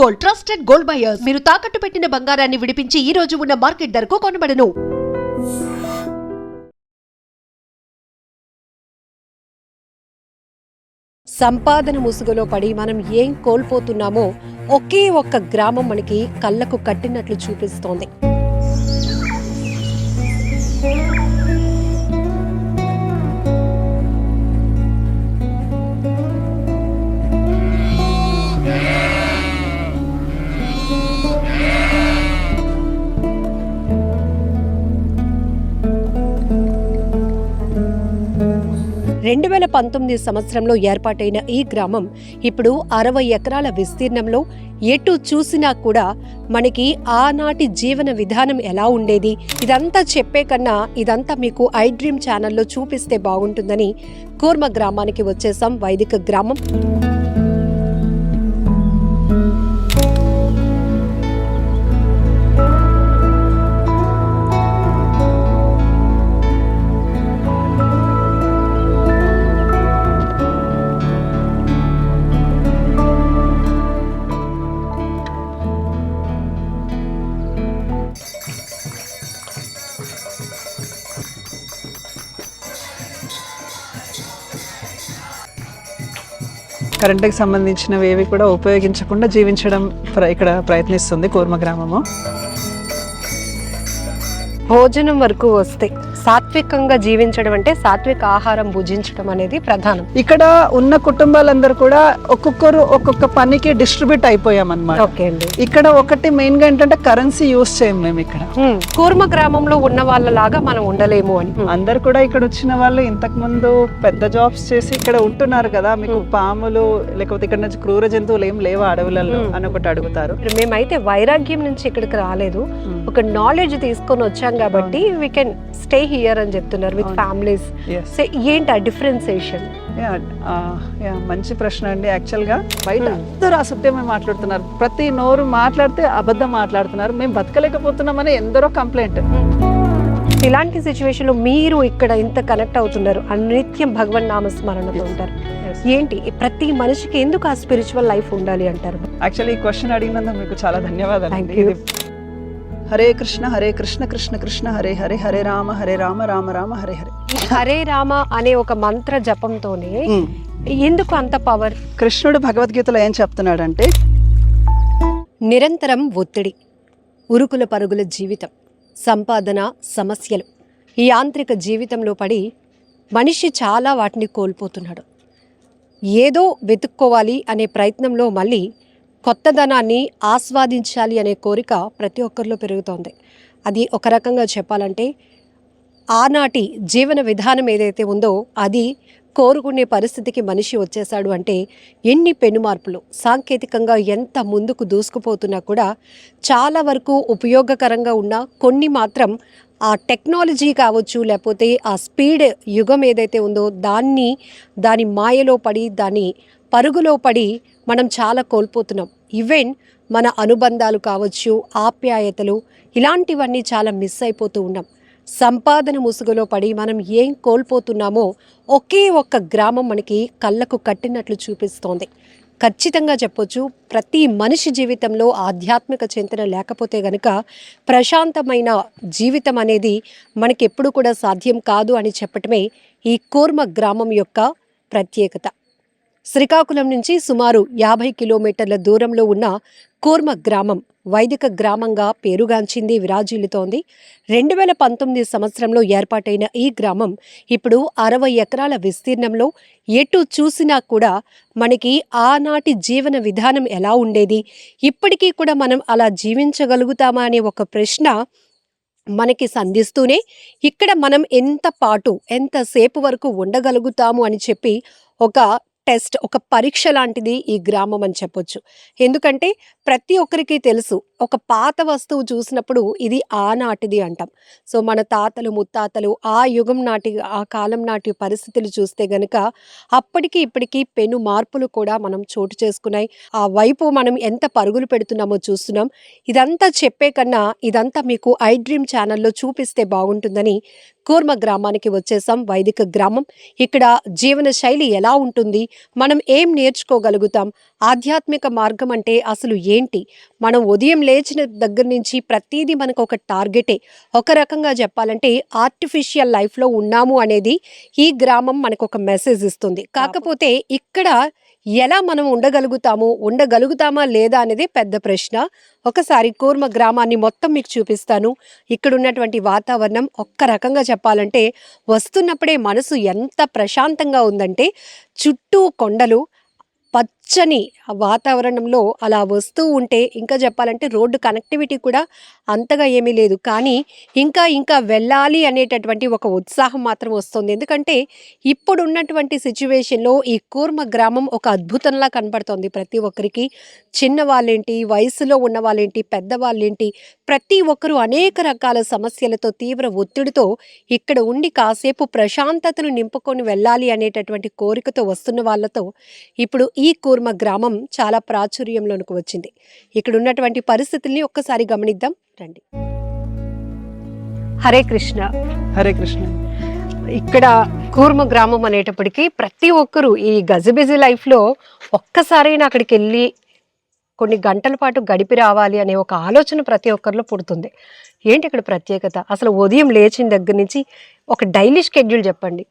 Gold, trusted gold buyers. మీరు తాకట్టు పెట్టిన బంగారాన్ని విడిపించి ఈ రోజు ఉన్న మార్కెట్ ధరకు కొనబడను. సంపాదన ముసుగులో పడి మనం ఏం కోల్పోతున్నామో ఒకే ఒక్క గ్రామం మనకి కళ్ళకు కట్టినట్లు చూపిస్తోంది. రెండు 2019 సంవత్సరంలో ఏర్పాటైన ఈ గ్రామం ఇప్పుడు 60 ఎకరాల విస్తీర్ణంలో ఎటు చూసినా కూడా మనకి ఆనాటి జీవన విధానం ఎలా ఉండేది ఇదంతా చెప్పే కన్నా ఇదంతా మీకు ఐ డ్రీమ్ ఛానల్లో చూపిస్తే బాగుంటుందని కూర్మ గ్రామానికి వచ్చేసాం. వైదిక గ్రామం. కరెంటుకి సంబంధించినవి ఏవి కూడా ఉపయోగించకుండా జీవించడం ఇక్కడ ప్రయత్నిస్తుంది కూర్మ గ్రామము. భోజనం వరకు వస్తే సాత్వికంగా జీవించడం అంటే సాత్విక ఆహారం భుజించడం అనేది ప్రధానం. ఇక్కడ ఉన్న కుటుంబాలందరూ కూడా ఒక్కొక్కరు ఒక్కొక్క పనికి డిస్ట్రిబ్యూట్ అయిపోయామన్నమాట. ఓకే అండి. ఇక్కడ ఒకటి మెయిన్ గా ఏంటంటే కరెన్సీ యూజ్ చేయం మేము ఇక్కడ. కూర్మ గ్రామంలో ఉన్న వాళ్ళలాగా మనం ఉండలేము అని అందరు కూడా ఇక్కడ వచ్చిన వాళ్ళు ఇంతకు ముందు పెద్ద జాబ్స్ చేసి ఇక్కడ ఉంటున్నారు కదా, మీకు పాములు లేకపోతే ఇక్కడ నుంచి క్రూర జంతువులు ఏం లేవా అడవులలో అని ఒకటి అడుగుతారు. మేమైతే వైరాగ్యం నుంచి ఇక్కడికి రాలేదు, ఒక నాలెడ్జ్ తీసుకొని వచ్చాం కాబట్టి వీ కెన్ స్టే హియర్ అని చెప్తున్నారు విత్ ఫ్యామిలీస్. ఏంటి ఆ డిఫరెన్సియేషన్? మంచి ప్రశ్న అండి. యాక్చువల్ గా బయట అందరూ అసత్యమే మాట్లాడుతున్నారు, ప్రతి నోరు మాట్లాడితే అబద్ధం మాట్లాడుతున్నారు, మేము బతకలేకపోతున్నామని ఎందరో కంప్లైంట్. ఇలాంటి సిచ్యువేషన్ లో మీరు ఇక్కడ ఇంత కనెక్ట్ అవుతున్నారు, నిత్యం భగవన్ నామస్మరణతో ఉంటారు. ఏంటి ప్రతి మనిషికి ఎందుకు ఆ స్పిరిచువల్ లైఫ్ ఉండాలి అంటారు? యాక్చువల్లీ ఈ క్వశ్చన్ అడిగినందుకు మీకు చాలా ధన్యవాదాలు. హరే కృష్ణ కృష్ణ కృష్ణ హరే హరే, హరే రామ రామ రామ హరే హరే. హరే రామ అనే ఒక మంత్ర జపంతోనే ఎందుకు అంత పవర్? కృష్ణుడు భగవద్గీతలో ఏం చెప్తున్నాడంటే, నిరంతరం ఒత్తిడి, ఉరుకుల పరుగుల జీవితం, సంపాదన సమస్యలు, ఈ యాంత్రిక జీవితంలో పడి మనిషి చాలా వాటిని కోల్పోతున్నాడు. ఏదో వెతుక్కోవాలి అనే ప్రయత్నంలో మళ్ళీ కొత్తదనాన్ని ఆస్వాదించాలి అనే కోరిక ప్రతి ఒక్కరిలో పెరుగుతోంది. అది ఒక రకంగా చెప్పాలంటే ఆనాటి జీవన విధానం ఏదైతే ఉందో అది కోరుకునే పరిస్థితికి మనిషి వచ్చేసాడు అంటే ఎన్ని పెనుమార్పులు. సాంకేతికంగా ఎంత ముందుకు దూసుకుపోతున్నా కూడా చాలా వరకు ఉపయోగకరంగా ఉన్న కొన్ని మాత్రం ఆ టెక్నాలజీ కావచ్చు, లేకపోతే ఆ స్పీడ్ యుగం ఏదైతే ఉందో దాని మాయలో పడి దాని పరుగులో పడి మనం చాలా కోల్పోతున్నాం. ఈవెన్ మన అనుబంధాలు కావచ్చు, ఆప్యాయతలు, ఇలాంటివన్నీ చాలా మిస్ అయిపోతూ ఉన్నాం. సంపాదన ముసుగులో పడి మనం ఏం కోల్పోతున్నామో ఒకే ఒక్క గ్రామం మనకి కళ్ళకు కట్టినట్లు చూపిస్తోంది. ఖచ్చితంగా చెప్పొచ్చు, ప్రతి మనిషి జీవితంలో ఆధ్యాత్మిక చింతన లేకపోతే గనుక ప్రశాంతమైన జీవితం అనేది మనకి ఎప్పుడు కూడా సాధ్యం కాదు అని చెప్పటమే ఈ కూర్మ గ్రామం యొక్క ప్రత్యేకత. శ్రీకాకుళం నుంచి సుమారు 50 కిలోమీటర్ల దూరంలో ఉన్న కూర్మ గ్రామం వైదిక గ్రామంగా పేరుగాంచింది, విరాజిల్లుతోంది. 2019 సంవత్సరంలో ఏర్పాటైన ఈ గ్రామం ఇప్పుడు 60 ఎకరాల విస్తీర్ణంలో ఎటు చూసినా కూడా మనకి ఆనాటి జీవన విధానం ఎలా ఉండేది, ఇప్పటికీ కూడా మనం అలా జీవించగలుగుతామా అనే ఒక ప్రశ్న మనకి సంధిస్తూనే ఇక్కడ మనం ఎంతసేపు వరకు ఉండగలుగుతాము అని చెప్పి ఒక టెస్ట్, ఒక పరీక్ష లాంటిది ఈ గ్రామం అని చెప్పొచ్చు. ఎందుకంటే ప్రతి ఒక్కరికి తెలుసు, ఒక పాత వస్తువు చూసినప్పుడు ఇది ఆనాటిది అంటాం. సో మన తాతలు ముత్తాతలు ఆ యుగం నాటి, ఆ కాలం నాటి పరిస్థితులు చూస్తే గనుక అప్పటికి ఇప్పటికీ పెను మార్పులు కూడా మనం చోటు చేసుకున్నాయి. ఆ వైపు మనం ఎంత పరుగులు పెడుతున్నామో చూస్తున్నాం. ఇదంతా చెప్పే కన్నా ఇదంతా మీకు ఐ డ్రీమ్ ఛానల్లో చూపిస్తే బాగుంటుందని కూర్మ గ్రామానికి వచ్చేసాం. వైదిక గ్రామం. ఇక్కడ జీవన శైలి ఎలా ఉంటుంది, మనం ఏం నేర్చుకోగలుగుతాం, ఆధ్యాత్మిక మార్గం అంటే అసలు ఏంటి, మనం ఉదయం లేచిన దగ్గర నుంచి ప్రతిదీ మనకు ఒక టార్గెటే. ఒక రకంగా చెప్పాలంటే ఆర్టిఫిషియల్ లైఫ్లో ఉన్నాము అనేది ఈ గ్రామం మనకు ఒక మెసేజ్ ఇస్తుంది. కాకపోతే ఇక్కడ ఎలా మనం ఉండగలుగుతామా లేదా అనేది పెద్ద ప్రశ్న. ఒకసారి కూర్మ గ్రామాన్ని మొత్తం మీకు చూపిస్తాను. ఇక్కడ ఉన్నటువంటి వాతావరణం ఒక్క రకంగా చెప్పాలంటే వస్తున్నప్పుడే మనసు ఎంత ప్రశాంతంగా ఉందంటే, చుట్టూ కొండలు, పచ్చని వాతావరణంలో అలా వస్తూ ఉంటే, ఇంకా చెప్పాలంటే రోడ్డు కనెక్టివిటీ కూడా అంతగా ఏమీ లేదు, కానీ ఇంకా వెళ్ళాలి అనేటటువంటి ఒక ఉత్సాహం మాత్రం వస్తుంది. ఎందుకంటే ఇప్పుడు ఉన్నటువంటి సిచ్యువేషన్లో ఈ కూర్మ గ్రామం ఒక అద్భుతంలా కనపడుతోంది ప్రతి ఒక్కరికి. చిన్న వాళ్ళేంటి, వయసులో ఉన్న వాళ్ళేంటి, పెద్దవాళ్ళేంటి, ప్రతి ఒక్కరూ అనేక రకాల సమస్యలతో, తీవ్ర ఒత్తిడితో ఇక్కడ ఉండి కాసేపు ప్రశాంతతను నింపుకొని వెళ్ళాలి అనేటటువంటి కోరికతో వస్తున్న వాళ్ళతో ఇప్పుడు ఈ కూర్మ గ్రామం చాలా ప్రాచుర్యంలోనికి వచ్చింది. ఇక్కడ ఉన్నటువంటి పరిస్థితుల్ని ఒక్కసారి గమనిద్దాం రండి. హరే కృష్ణ. హరే కృష్ణ. ఇక్కడ కూర్మ గ్రామం అనేటప్పటికీ ప్రతి ఒక్కరూ ఈ గజిబిజీ లైఫ్లో ఒక్కసారైనా అక్కడికి వెళ్ళి కొన్ని గంటల పాటు గడిపి రావాలి అనే ఒక ఆలోచన ప్రతి ఒక్కరిలో పుడుతుంది. ఏంటి ఇక్కడ ప్రత్యేకత? అసలు ఉదయం లేచిన దగ్గర నుంచి ఒక డైలీ షెడ్యూల్ చెప్పండి.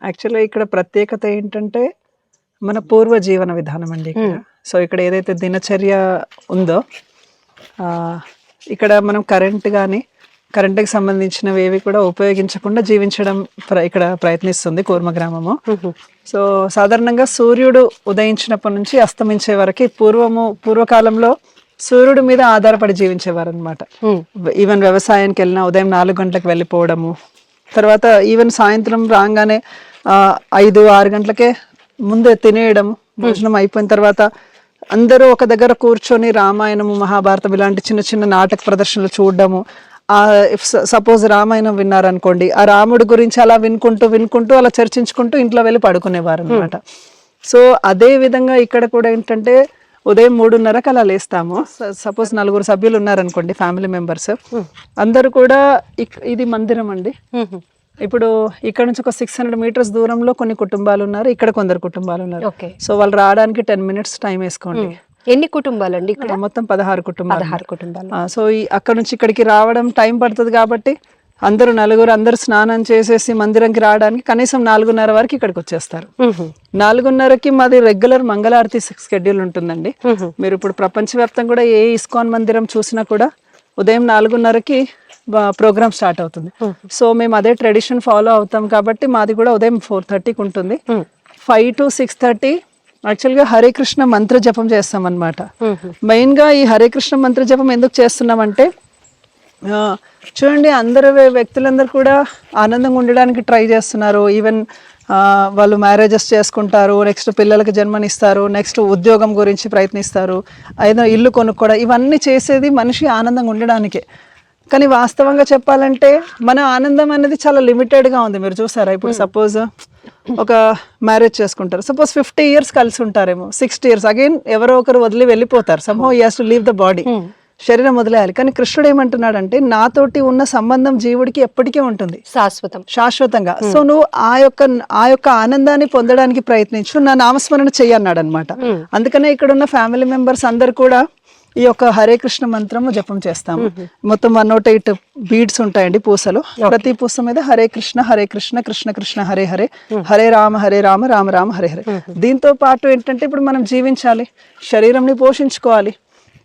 యాక్చువల్గా ఇక్కడ ప్రత్యేకత ఏంటంటే మన పూర్వ జీవన విధానం అండి ఇక్కడ. సో ఇక్కడ ఏదైతే దినచర్య ఉందో ఇక్కడ మనం కరెంట్కి సంబంధించినవి ఏవి కూడా ఉపయోగించకుండా జీవించడం ఇక్కడ ప్రయత్నిస్తుంది కూర్మ గ్రామము. సో సాధారణంగా సూర్యుడు ఉదయించినప్పటి నుంచి అస్తమించే వరకు పూర్వకాలంలో సూర్యుడి మీద ఆధారపడి జీవించేవారు అనమాట. ఈవెన్ వ్యవసాయానికి వెళ్ళినా ఉదయం 4 గంటలకు వెళ్ళిపోవడము, తర్వాత ఈవెన్ సాయంత్రం రాగానే 5-6 గంటలకే ముందే తినేయడం, భోజనం అయిపోయిన తర్వాత అందరూ ఒక దగ్గర కూర్చొని రామాయణము, మహాభారతం ఇలాంటి చిన్న చిన్న నాటక ప్రదర్శనలు చూడడము. సపోజ్ రామాయణం విన్నారనుకోండి, ఆ రాముడి గురించి అలా వినుకుంటూ అలా చర్చించుకుంటూ ఇంట్లో వెళ్ళి పడుకునేవారు అనమాట. సో అదే విధంగా ఇక్కడ కూడా ఏంటంటే ఉదయం 3:30కి అలా లేస్తాము. సపోజ్ 4 సభ్యులు ఉన్నారనుకోండి, ఫ్యామిలీ మెంబర్స్ అందరూ కూడా. ఇది మందిరం అండి. ఇప్పుడు ఇక్కడ నుంచి ఒక 600 మీటర్స్ దూరంలో కొన్ని కుటుంబాలు ఉన్నారు, ఇక్కడ కొందరు కుటుంబాలు ఉన్నారు. సో వాళ్ళు రావడానికి 10 మినిట్స్ టైం వేసుకోండి. ఎన్ని కుటుంబాలు అండి ఇక్కడ? మొత్తం 16 కుటుంబాలు. సో అక్కడ నుంచి ఇక్కడికి రావడం టైం పడుతుంది కాబట్టి అందరూ స్నానం చేసేసి మందిరంకి రావడానికి కనీసం 4:30 వరకు ఇక్కడికి వచ్చేస్తారు. 4:30కి మాది రెగ్యులర్ మంగళారతి షెడ్యూల్ ఉంటుందండి. మీరు ఇప్పుడు ప్రపంచవ్యాప్తంగా కూడా ఏ ఇస్కాన్ మందిరం చూసినా కూడా ఉదయం 4:30కి ప్రోగ్రామ్ స్టార్ట్ అవుతుంది. సో మేము అదే ట్రెడిషన్ ఫాలో అవుతాం కాబట్టి మాది కూడా ఉదయం 4:30కి ఉంటుంది. 5 to 6:30 యాక్చువల్గా హరే కృష్ణ మంత్ర జపం చేస్తాం అనమాట. మెయిన్గా ఈ హరే కృష్ణ మంత్ర జపం ఎందుకు చేస్తున్నామంటే, చూడండి అందరు వ్యక్తులందరూ కూడా ఆనందంగా ఉండడానికి ట్రై చేస్తున్నారు. ఈవెన్ వాళ్ళు మ్యారేజెస్ చేసుకుంటారు, నెక్స్ట్ పిల్లలకి జన్మనిస్తారు, నెక్స్ట్ ఉద్యోగం గురించి ప్రయత్నిస్తారు, ఏదైనా ఇల్లు కొనుక్కోవడం, ఇవన్నీ చేసేది మనిషి ఆనందంగా ఉండడానికే. కానీ వాస్తవంగా చెప్పాలంటే మన ఆనందం అనేది చాలా లిమిటెడ్గా ఉంది. మీరు చూసారా, ఇప్పుడు సపోజ్ ఒక మ్యారేజ్ చేసుకుంటారు, సపోజ్ 50 years కలిసి ఉంటారేమో, 60 years అగైన్ ఎవరో ఒకరు వదిలి వెళ్ళిపోతారు. Somehow he has to leave the body, శరీరం వదిలేయాలి. కానీ కృష్ణుడు ఏమంటున్నాడంటే, నాతోటి ఉన్న సంబంధం జీవుడికి ఎప్పటికీ ఉంటుంది, శాశ్వతంగా. సో నువ్వు ఆ యొక్క ఆనందాన్ని పొందడానికి ప్రయత్నించు, నా నామస్మరణ చెయ్యన్నాడు అనమాట. అందుకనే ఇక్కడ ఉన్న ఫ్యామిలీ మెంబర్స్ అందరు కూడా ఈ యొక్క హరే కృష్ణ మంత్రము జపం చేస్తాము. మొత్తం 108 బీడ్స్ ఉంటాయండి, పూసలు. ప్రతి పూస మీద హరే కృష్ణ కృష్ణ కృష్ణ హరే హరే, హరే రామ రామ రామ హరే హరే. దీంతో పాటు ఏంటంటే ఇప్పుడు మనం జీవించాలి, శరీరంని పోషించుకోవాలి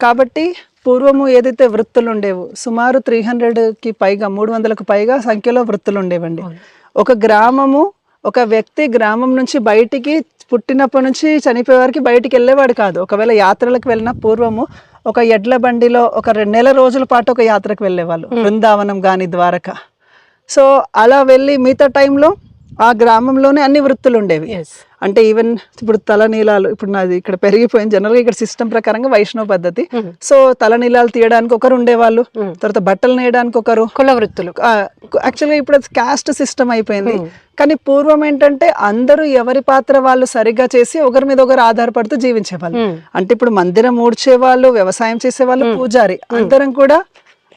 కాబట్టి పూర్వము ఏదైతే వృత్తులు ఉండేవో సుమారు 300కి పైగా 300కు పైగా సంఖ్యలో వృత్తులు ఉండేవండి. ఒక వ్యక్తి గ్రామం నుంచి బయటికి పుట్టినప్పటి నుంచి చనిపోయే వారికి బయటికి వెళ్ళేవాడు కాదు. ఒకవేళ యాత్రలకు వెళ్ళిన పూర్వము ఒక ఎడ్ల బండిలో ఒక 2 నెలల రోజుల పాటు ఒక యాత్రకు వెళ్ళేవాళ్ళు, బృందావనం కానీ ద్వారక. సో అలా వెళ్ళి మిగతా టైంలో ఆ గ్రామంలోనే అన్ని వృత్తులు ఉండేవి. అంటే ఈవెన్ ఇప్పుడు తలనీలాలు, ఇప్పుడు నాది ఇక్కడ పెరిగిపోయింది, జనరల్గా ఇక్కడ సిస్టమ్ ప్రకారంగా వైష్ణవ పద్ధతి. సో తలనీలాలు తీయడానికి ఒకరు ఉండేవాళ్ళు, తర్వాత బట్టలు నేయడానికి ఒకరు, కుల వృత్తులు. యాక్చువల్గా ఇప్పుడు క్యాస్ట్ సిస్టమ్ అయిపోయింది. కానీ పూర్వం ఏంటంటే అందరూ ఎవరి పాత్ర వాళ్ళు సరిగ్గా చేసి ఒకరి మీద ఒకరు ఆధారపడుతూ జీవించేవాళ్ళు. అంటే ఇప్పుడు మందిరం ఊడ్చేవాళ్ళు, వ్యవసాయం చేసేవాళ్ళు, పూజారి, అందరం కూడా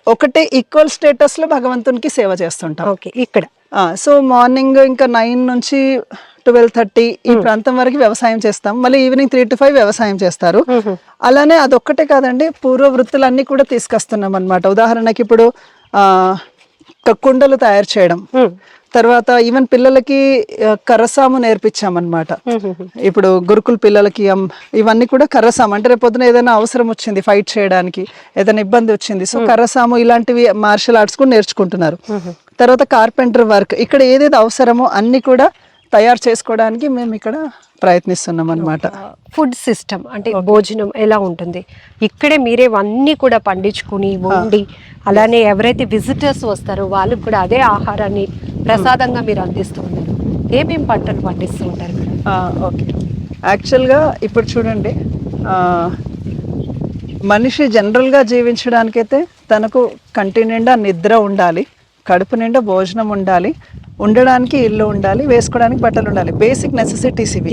ఒకటే ఈక్వల్ స్టేటస్ లో భగవంతునికి సేవ చేస్తుంటాం. ఓకే, ఇక్కడ సో మార్నింగ్ ఇంకా 9 నుంచి 12:30 ఈ ప్రాంతం వరకు వ్యవసాయం చేస్తాం. మళ్ళీ ఈవినింగ్ 3 to 5 వ్యవసాయం చేస్తారు. అలానే అదొక్కటే కాదండి, పూర్వ వృత్తులన్నీ కూడా తీసుకొస్తున్నాం అన్నమాట. ఉదాహరణకి ఇప్పుడు కుండలు తయారు చేయడం, తర్వాత ఈవెన్ పిల్లలకి కర్రసాము నేర్పించామన్నమాట. ఇప్పుడు గురుకుల పిల్లలకి ఇవన్నీ కూడా కర్రసాము అంటే రేపు పొద్దున ఏదైనా అవసరం వచ్చింది ఫైట్ చేయడానికి, ఏదైనా ఇబ్బంది వచ్చింది, సో కర్రసాము ఇలాంటివి మార్షల్ ఆర్ట్స్ కూడా నేర్చుకుంటున్నారు. తర్వాత కార్పెంటర్ వర్క్, ఇక్కడ ఏదేది అవసరమో అన్ని కూడా తయారు చేసుకోవడానికి మేము ఇక్కడ ప్రయత్నిస్తున్నాం అన్నమాట. ఫుడ్ సిస్టమ్ అంటే భోజనం ఎలా ఉంటుంది ఇక్కడే మీరే అన్నీ కూడా పండించుకుని వండి, అలానే ఎవరైతే విజిటర్స్ వస్తారో వాళ్ళకి కూడా అదే ఆహారాన్ని ప్రసాదంగా మీరు అందిస్తూ ఉంటారు. ఏమేమి పంటలు పండిస్తూ ఉంటారు? ఓకే, యాక్చువల్గా ఇప్పుడు చూడండి, మనిషి జనరల్గా జీవించడానికైతే తనకు కంటి నిండా నిద్ర ఉండాలి, కడుపు నిండా భోజనం ఉండాలి, ఉండడానికి ఇల్లు ఉండాలి, వేసుకోవడానికి బట్టలు ఉండాలి, బేసిక్ నెసెసిటీస్ ఇవి.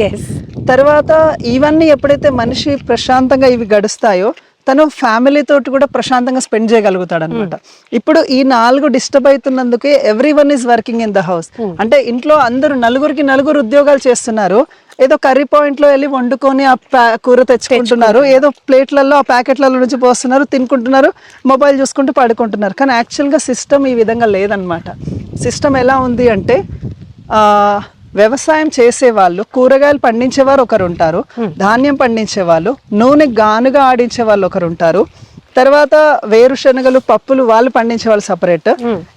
తర్వాత ఇవన్నీ ఎప్పుడైతే మనిషి ప్రశాంతంగా ఇవి గడుస్తాయో తను ఫ్యామిలీ తోటి కూడా ప్రశాంతంగా స్పెండ్ చేయగలుగుతాడు అనమాట. ఇప్పుడు ఈ 4 డిస్టర్బ్ అవుతున్నందుకే everyone is working in the house. అంటే ఇంట్లో అందరూ నలుగురు ఉద్యోగాలు చేస్తున్నారు. ఏదో కర్రీ పాయింట్ లో వెళ్ళి వండుకొని ఆ కూర తెచ్చుకుంటున్నారు, ఏదో ప్లేట్లలో ఆ ప్యాకెట్లలో నుంచి పోస్తున్నారు, తినుకుంటున్నారు, మొబైల్ చూసుకుంటూ పడుకుంటున్నారు. కానీ యాక్చువల్గా సిస్టమ్ ఈ విధంగా లేదనమాట. సిస్టమ్ ఎలా ఉంది అంటే, వ్యవసాయం చేసేవాళ్ళు, కూరగాయలు పండించేవారు ఒకరు ఉంటారు, ధాన్యం పండించేవాళ్ళు, నూనె గానుగా ఆడించే వాళ్ళు ఒకరు ఉంటారు, తర్వాత వేరుశనగలు పప్పులు వాళ్ళు పండించే వాళ్ళు సపరేట్.